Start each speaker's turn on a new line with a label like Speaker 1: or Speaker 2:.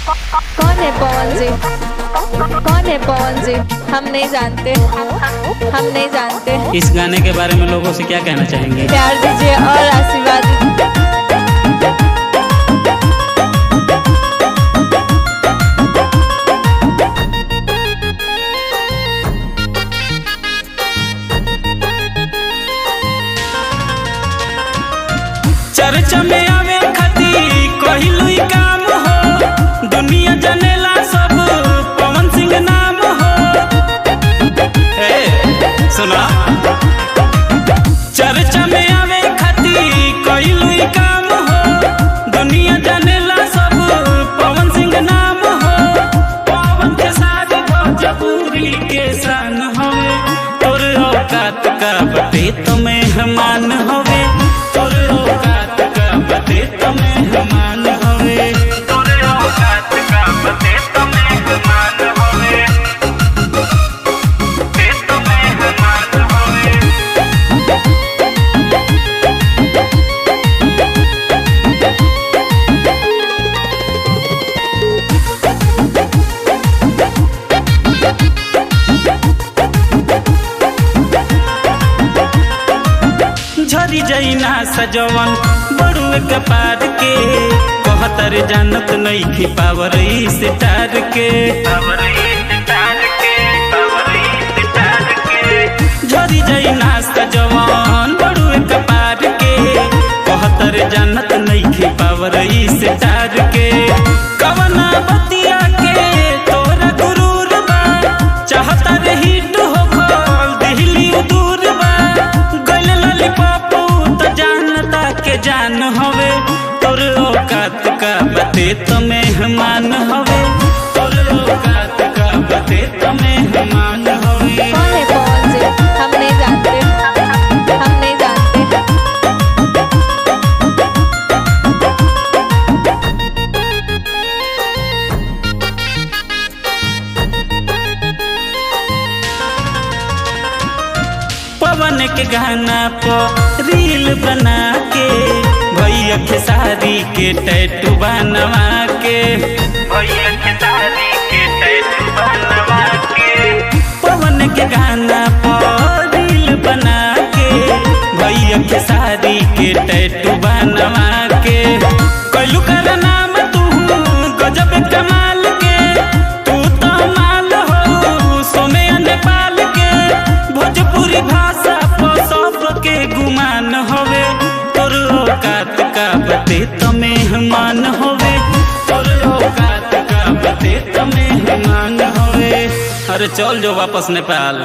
Speaker 1: कौन है पवन जी? कौन है पवन जी? हम नहीं जानते, हम नहीं जानते।
Speaker 2: इस गाने के बारे में लोगों से क्या कहना चाहेंगे?
Speaker 1: प्यार दीजिए और आशीर्वाद दीजिए।
Speaker 2: चर्चा में आवे खाती कोई काम हो, दुनिया जनेला सब पवन सिंह नाम हो। सुना, चर्चा में आवे खाती कोई काम हो, दुनिया जनेला सब पवन सिंह नाम हो। पवन के साथ भोजपुरी के शान हवे, तोर औकात का बते तो मेहमान हवे, तोर औकात का बते तो मेहमान हवे, तोर औकात का बते तो मेहमान हवे, ते तो मेहमान हवे। झरी जैना सजवन बड़ुए कपार के, कहतर जानत नहीं खी पावर स्टार के, झरी जैना सजवन बड़ुए कपार के, कहतर जानत नहीं खी पावर स्टार के। कवना बतिया के तोरा गुरूर बा, चाहता रे हिट हो खोल दिल्ली दूर बा। गल लॉलीपॉप तो जानता के जान हवे, तोर औकात का बते तो मेहमान हवे, तोर औकात का बते तो मेहमान हवे।
Speaker 1: कौन है पवन जी? हम नहीं जानते, हम नहीं जानते।
Speaker 2: पवन के गाना पर रील बना के, भैया खेसारी के टैटू बनवा के, भैया खेसारी के टैटू बनवा के। पवन के गाना पर रील बना के, भैया खेसारी के टैटू बनवा के। कैलू कर नाम तू गजब कमाल के, तू तो माल हो सोमे नेपाल के। भोजपुरी भाषा पर सबके गुमान होवे, तोर औकात का बते तो मेहमान होवे, तोर औकात का बते तो मेहमान होवे। अरे चल जो वापस नेपाल।